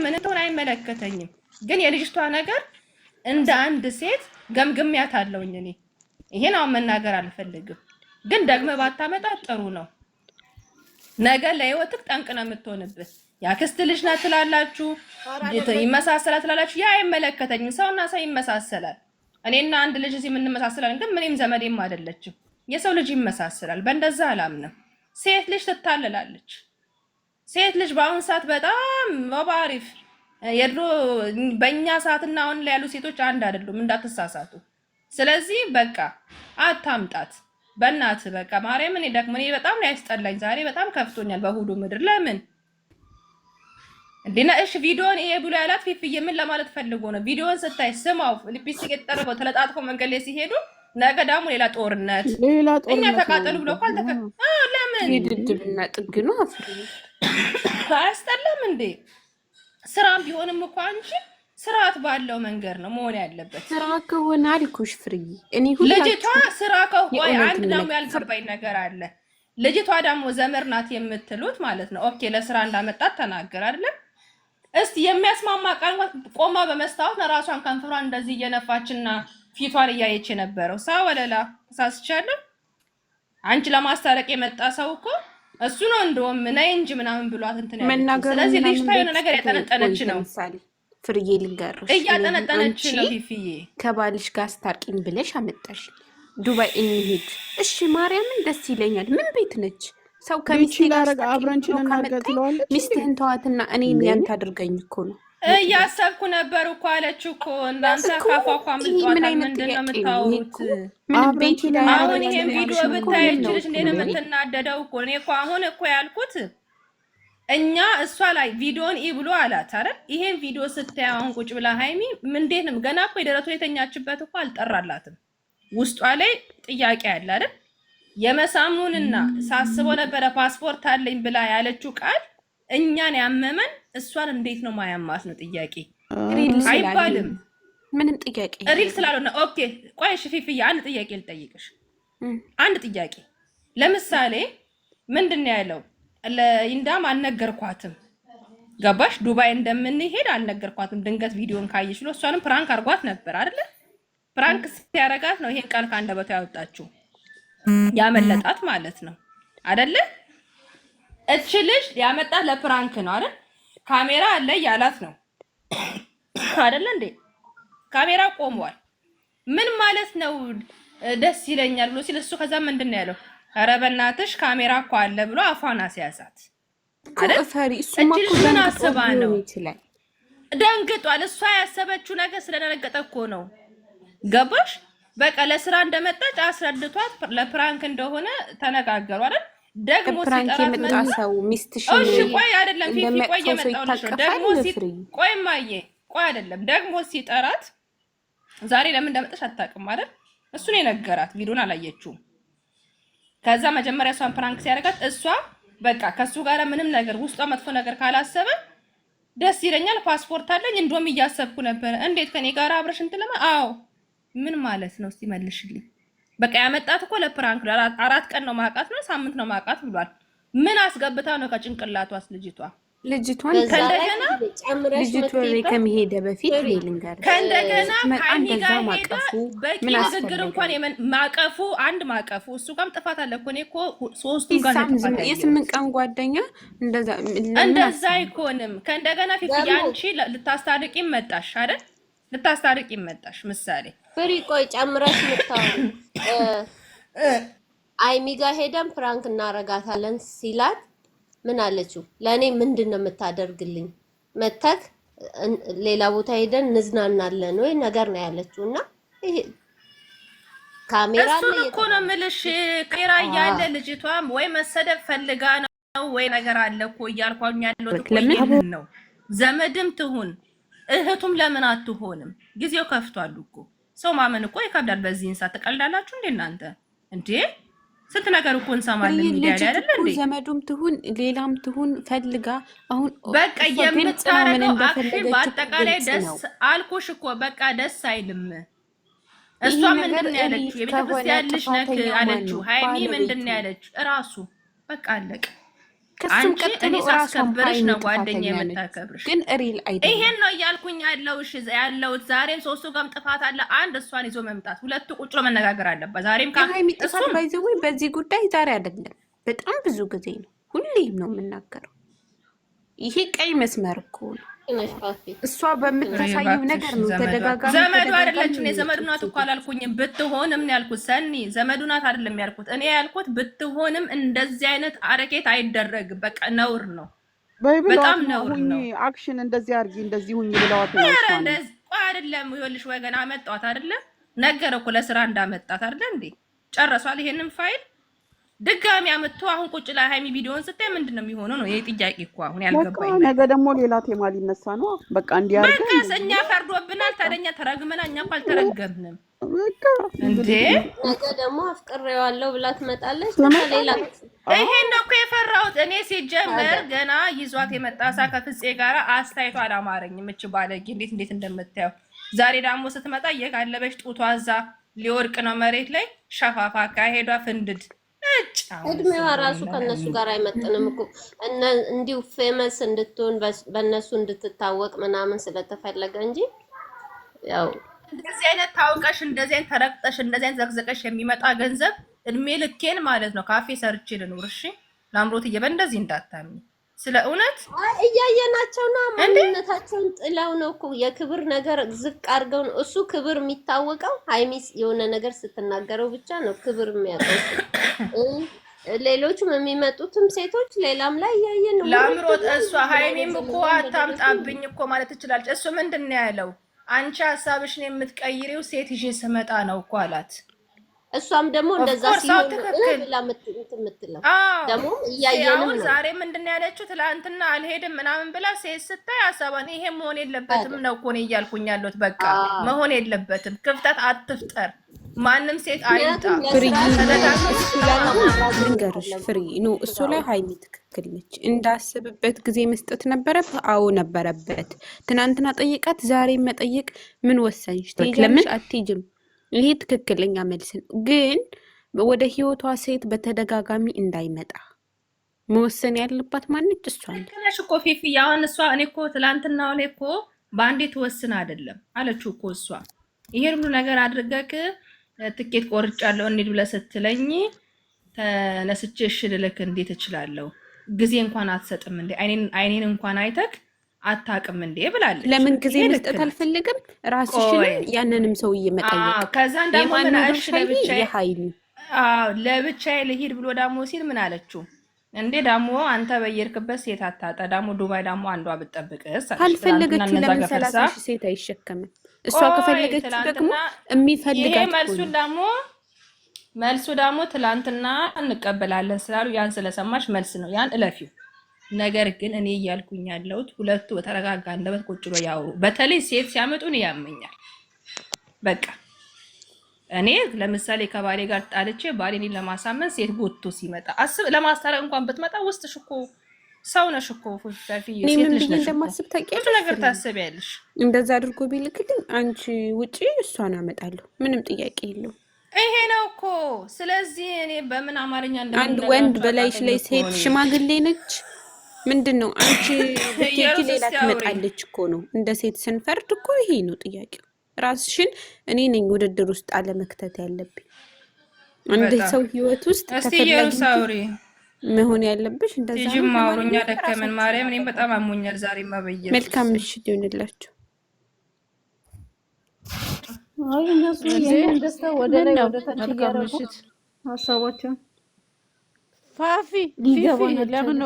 ምን እንደሆነ አይመለከተኝም። ግን የልጅቷ ነገር እንደ አንድ ሴት ገምግሚያታለሁኝ እኔ። ይሄን አሁን መናገር አልፈልግም፣ ግን ደግመ ባታመጣ ጥሩ ነው። ነገ ለህይወትክ ጠንቅ ነው የምትሆንብህ። ያክስት ልጅ ናት ትላላችሁ፣ ይመሳሰላል ትላላችሁ። ያ አይመለከተኝም። ሰውና ሰው ይመሳሰላል። እኔና አንድ ልጅ እዚህ የምንመሳሰላለን፣ ግን ምንም ዘመዴም አይደለችም። የሰው ልጅ ይመሳሰላል። በእንደዛ አላምንም። ሴት ልጅ ትታለላለች። ሴት ልጅ በአሁን ሰዓት በጣም ባሪፍ የድሮ በእኛ ሰዓትና አሁን ላይ ያሉ ሴቶች አንድ አይደሉም፣ እንዳትሳሳቱ። ስለዚህ በቃ አታምጣት በእናት በቃ ማርያምን እኔ በጣም ነው ያስጠላኝ። ዛሬ በጣም ከፍቶኛል በሁሉ ምድር። ለምን እንዴና እሺ ቪዲዮን ይሄ ብሎ ያላት ፊፍዬ ምን ለማለት ፈልጎ ነው? ቪዲዮን ስታይ ስማው ሊፕስቲክ የተጠረበው ተለጣጥፎ መንገድ ላይ ሲሄዱ ነገ ደግሞ ሌላ ጦርነት እኛ ተቃጠሉ ብሎ ለምን ይድድብና ጥግ ነው አፍሪ አያስጠላም እንዴ? ስራም ቢሆንም እኮ አንቺ ስርዓት ባለው መንገድ ነው መሆን ያለበት። ስራ ከሆነ አልኩሽ ፍሪ እኔ ሁሉ ልጅቷ ስራ ከሆነ አንድ ደግሞ ያልገባኝ ነገር አለ። ልጅቷ ደግሞ ዘመር ናት የምትሉት ማለት ነው። ኦኬ ለስራ እንዳመጣት ተናገር አይደል? እስቲ የሚያስማማ ቃል ቆማ በመስታወት ለራሷን ከንፈሯን እንደዚህ እየነፋችና ፊቷን እያየች የነበረው ሳወለላ ተሳስቻለሁ። አንቺ ለማስታረቅ የመጣ ሰው እኮ እሱ ነው እንደውም ነይ እንጂ ምናምን ብሏት እንትን ያለች። ስለዚህ ልጅቷ የሆነ ነገር ያጠነጠነች ነው። ፍርዬ ልንገርሽ እያጠነጠነች ነው። ፊፍዬ ከባልሽ ጋር አስታርቂኝ ብለሽ አመጣሽ ዱባይ እንሂድ። እሺ ማርያምን ደስ ይለኛል። ምን ቤት ነች? ሰው ከሚስት ጋር አብረንችን እናገጥለዋለች። ሚስትህን ተዋትና እኔን ያንተ አድርገኝ እኮ ነው እያሰብኩ ነበር እኮ አለች እኮ። እናንተ ካፏኳ ምንጧታ ምንድን ነው የምታወሩት? አሁን ይሄን ቪዲዮ ብታየች ልጅ እንዴት ነው የምትናደደው እኮ። እኔ እኮ አሁን እኮ ያልኩት እኛ እሷ ላይ ቪዲዮን ብሎ አላት አይደል? ይሄን ቪዲዮ ስታይ አሁን ቁጭ ብላ ሃይሚ እንዴት ነው ገና እኮ የደረቱ የተኛችበት እኮ አልጠራላትም። ውስጧ ላይ ጥያቄ አለ አይደል? የመሳሙንና ሳስበው ነበረ ፓስፖርት አለኝ ብላ ያለችው ቃል እኛን ያመመን እሷን እንዴት ነው ማያማት ነው ጥያቄ። አይባልም ምንም ጥያቄ ሪል ስላልሆነ። ኦኬ ቆይ እሺ ፊፍዬ አንድ ጥያቄ ልጠይቅሽ። አንድ ጥያቄ ለምሳሌ ምንድነው ያለው? ለኢንዳም አልነገርኳትም ገባሽ? ዱባይ እንደምንሄድ አልነገርኳትም። ድንገት ቪዲዮን ካየሽ ብሎ እሷንም ፕራንክ አርጓት ነበር አይደለ? ፕራንክ ሲያረጋት ነው ይሄን ቃል ካንደበቷ ያወጣችው ያመለጣት ማለት ነው አይደለ? እቺ ልጅ ያመጣት ለፕራንክ ነው አይደል? ካሜራ አለ ያላት ነው አይደለ እንዴ? ካሜራ ቆሟል። ምን ማለት ነው? ደስ ይለኛል ብሎ ሲል እሱ ከዛ ምንድነው ያለው? ኧረ በእናትሽ ካሜራ እኮ አለ ብሎ አፏን አስያዛት አይደል? እቺ ምን አስባ ነው? ደንግጧል። እሷ ያሰበችው ነገር ስለደነገጠ እኮ ነው ገባሽ? በቃ ለስራ እንደመጣች አስረድቷት ለፕራንክ እንደሆነ ተነጋገሩ አይደል? ደግሞ ሲጠራት መጣው ሚስትሽ እሺ ቆይ አይደለም ፊፊ ቆይ የመጣውልሽ ደግሞ ቆይ ማዬ ቆይ አይደለም ደግሞ ሲጠራት ዛሬ ለምን እንደመጣሽ አታውቅም አይደል? እሱ ነው የነገራት። ቪዲዮን አላየችውም። ከዛ መጀመሪያ እሷን ፕራንክ ሲያደርጋት እሷ በቃ ከሱ ጋር ምንም ነገር ውስጧ መጥፎ ነገር ካላሰበ ደስ ይለኛል ፓስፖርት አለኝ እንደውም እያሰብኩ ነበር። እንዴት ከኔ ጋር አብረሽ እንትለማ? አዎ ምን ማለት ነው? እስቲ መልሽልኝ። በቃ ያመጣት እኮ ለፕራንክ 4 ቀን ነው ማቃት ነው ሳምንት ነው ማቃት ብሏል። ምን አስገብታ ነው ከጭንቅላቷስ ልጅቷን ከእንደገና ልጅቷ ላይ ከመሄደ በፊት ልንገር ከእንደገና ከአንዲጋ ማቀፉ ምን አስገር እንኳን ማቀፉ አንድ ማቀፉ እሱ ጋርም ጥፋት አለ እኮ። እኔ እኮ ሶስቱም ጋር ጥፋት አለ። የ8 ቀን ጓደኛ እንደዛ አይኮንም። ከእንደገና ፊት ያንቺ ልታስታርቂ መጣሽ አይደል? ልታስታርቂ መጣሽ ምሳሌ ፍሪ ቆይ ጨምረሽ ምታው አይሚጋ ሄደን ፕራንክ እናረጋታለን ሲላት ምን አለችው? ለኔ ምንድነው የምታደርግልኝ? መተክ ሌላ ቦታ ሄደን እንዝናናለን ወይ ነገር ነው ያለችውና ይሄ ካሜራ ላይ እኮ ነው የምልሽ። ካሜራ ያለ ልጅቷ ወይ መሰደብ ፈልጋ ነው ወይ ነገር አለ እኮ እያልኳኝ ያለው ለምን ነው? ዘመድም ትሁን እህቱም ለምን አትሆንም? ጊዜው ከፍቷል እኮ ሰው ማመን እኮ ይከብዳል። በዚህን ሰዓት ተቀልዳላችሁ እንዴ እናንተ እንዴ? ስንት ነገር እኮ እንሰማለን ሚዲያ ላይ አይደል እንዴ? ዘመዱም ትሁን ሌላም ትሁን ፈልጋ አሁን በቃ የምታረገው አክሽን በአጠቃላይ ደስ አልኩሽ እኮ በቃ ደስ አይልም። እሷ ምንድን ነው ያለችው? የቤተክርስቲያን ልጅ ነክ አለችው። ሃይሚ ምንድን ነው ያለችው? እራሱ በቃ አለቀ። ከሱም ቀጥሎ ሳስከብርሽ ነው ጓደኛ የምታከብርሽ። ግን ሪል አይደለም። ይሄን ነው እያልኩኝ ያለሁት። ዛሬም ሶስቱ ጋርም ጥፋት አለ። አንድ እሷን ይዞ መምጣት፣ ሁለቱ ቁጭ ብሎ መነጋገር አለበት። ዛሬም ጥፋት ባይዘው በዚህ ጉዳይ ዛሬ አይደለም፣ በጣም ብዙ ጊዜ ነው። ሁሌም ነው የምናገረው። ይሄ ቀይ መስመር እኮ ነው። እሷ በምታሳየው ነገር ነው ተደጋጋሚ። ዘመዱ አይደለችም። እኔ ዘመዱ ናት እኮ አላልኩኝም። ብትሆንም ነው ያልኩት። ሰኒ ዘመዱ ናት አይደለም ያልኩት። እኔ ያልኩት ብትሆንም እንደዚህ አይነት አረቄት አይደረግም። በቃ ነውር ነው፣ በጣም ነውር ነው። አክሽን እንደዚህ አድርጊ እንደዚህ ሁኚ ብለዋት ነው አይደለም። ይኸውልሽ ወገን አመጣኋት አይደለም፣ ነገረ እኮ ለስራ እንዳመጣት አይደለ እንዴ? ጨረሷል ይሄንን ፋይል ድጋሚ አመጥቶ አሁን ቁጭ ላይ ሃይሚ ቪዲዮን ስታይ ምንድነው የሚሆነው ነው? ይሄ ጥያቄ እኮ አሁን ያልገባኝ። ነገ ደግሞ ሌላ ቴማ ሊነሳ ነው። በቃ እንዲያርገ በቃ እኛ ፈርዶብናል። ታደኛ ተረግመና እኛ እኮ አልተረገምንም እንዴ። ነገ ደግሞ አፍቅሬዋለሁ ብላ ትመጣለች። ሌላ ይሄን ነው እኮ የፈራሁት እኔ። ሲጀመር ገና ይዟት የመጣ ሳ ከፍፄ ጋር አስተያየቷ አላማረኝም። እች ባለጌ እንዴት እንደምታየው ዛሬ ደግሞ ስትመጣ እየጋለበች ጡቷ እዛ ሊወርቅ ነው መሬት ላይ ሸፋፋ ካሄዷ ፍንድድ እድሜዋ ራሱ ከነሱ ጋር አይመጥንም እኮ እንዲሁ ፌመስ እንድትሆን በእነሱ እንድትታወቅ ምናምን ስለተፈለገ እንጂ ያው እንደዚህ አይነት ታውቀሽ እንደዚህ አይነት ተረቅጠሽ እንደዚህ አይነት ዘቅዘቀሽ የሚመጣ ገንዘብ እድሜ ልኬን ማለት ነው ካፌ ሰርቼ ልኑር። እሺ ላምሮት እንደዚህ እንዳታምኝ። ስለ እውነት እያየናቸው ነው። ማንነታቸውን ጥለው ነው እኮ የክብር ነገር ዝቅ አድርገው ነው። እሱ ክብር የሚታወቀው ሃይሚስ የሆነ ነገር ስትናገረው ብቻ ነው ክብር የሚያውቀው። ሌሎችም የሚመጡትም ሴቶች ሌላም ላይ እያየን ነው። ላምሮት እሷ ሃይሚም እኮ አታምጣብኝ እኮ ማለት ትችላለች። እሱ ምንድን ነው ያለው? አንቺ ሀሳብሽን የምትቀይሪው ሴት ይዤ ስመጣ ነው እኮ አላት። እሷም ደግሞ እንደዛ ሲሆን ብላ የምትለው ደግሞ እያየንም ነው። ዛሬ ምንድን ነው ያለችው? ትላንትና አልሄድም ምናምን ብላ ሴት ስታይ ሀሳቧን ይሄ መሆን የለበትም ነው እኮ እኔ እያልኩኝ ያለሁት። በቃ መሆን የለበትም፣ ክፍተት አትፍጠር፣ ማንም ሴት አይምጣ። ልንገርሽ ፍሪ ኖ እሱ ላይ ሃይሚ ትክክል ነች። እንዳስብበት ጊዜ መስጠት ነበረበት። አዎ ነበረበት። ትናንትና ጠይቃት፣ ዛሬ መጠየቅ ምን ወሰንሽ? ለምን አትሄጂም? ይሄ ትክክለኛ መልስ ነው። ግን ወደ ህይወቷ ሴት በተደጋጋሚ እንዳይመጣ መወሰን ያለባት ማነች? እሷ ነሽ እኮ ፊፊ። አሁን እሷ እኔ እኮ ትላንትና ላይ እኮ በአንዴ ትወስን አይደለም አለችው እኮ እሷ። ይሄን ሁሉ ነገር አድርገክ ትኬት ቆርጫለሁ እንሂድ ብለህ ስትለኝ ተነስቼ እሺ ልልክ እንዴት እችላለሁ? ጊዜ እንኳን አትሰጥም እንዴ? አይኔን እንኳን አይተክ አታውቅም እንዴ ብላለች። ለምን ጊዜ መስጠት አልፈልግም? ራስሽን ያንንም ሰውዬ መጠየቅ። ከዛ ደግሞ ምን አልሽ? ለብቻዬ ልሂድ ብሎ ዳሞ ሲል ምን አለችው እንዴ? ዳሞ አንተ በየርክበት ሴት አታጣ። ዳሞ ዱባይ ዳሞ አንዷ ብትጠብቅስ? ካልፈለገች ለምን 30 ሴት አይሸከምም? እሷ ከፈለገች ደግሞ የሚፈልጋት መልሱ ደግሞ ትላንትና እንቀበላለን ስላሉ ያን ስለሰማሽ መልስ ነው። ያን እለፊው። ነገር ግን እኔ እያልኩኝ ያለሁት ሁለቱ በተረጋጋ እንደበት ቁጭ ብሎ ያወሩ። በተለይ ሴት ሲያመጡን ያመኛል። በቃ እኔ ለምሳሌ ከባሌ ጋር ጣልቼ ባሌን ለማሳመን ሴት ጎትቶ ሲመጣ አስብ፣ ለማስታረቅ እንኳን ብትመጣ ውስጥሽ እኮ ሰው ነሽ እኮ ፉፋፊ ሴት ነሽ። እንደማስብ ታውቂያለሽ። ነገር ታስቢያለሽ። እንደዛ አድርጎ ቢልክልኝ አንቺ ውጪ እሷን አመጣለሁ። ምንም ጥያቄ የለው። ይሄ ነው እኮ። ስለዚህ እኔ በምን አማርኛ አንድ ወንድ በላይሽ ላይ ሴት ሽማግሌ ነች ምንድን ነው? አንቺ ብትሄጂ ሌላ ትመጣለች እኮ ነው። እንደ ሴት ስንፈርድ እኮ ይሄ ነው ጥያቄው። ራስሽን እኔ ነኝ ውድድር ውስጥ አለመክተት ያለብኝ። አንድ ሰው ህይወት ውስጥ ተፈላጊ መሆን ያለብሽ እንደዛ ነው። ጂም ማውሩኛ ደከመን ማርያም፣ እኔም በጣም አሞኛል ዛሬ ማበየት። መልካም ምሽት ይሁንላችሁ። አይ እነሱ የምን ደስታ ወደ ላይ ወደ ታች ያደረጉ ሀሳቦችን ፋፊ ፊፊ ለምን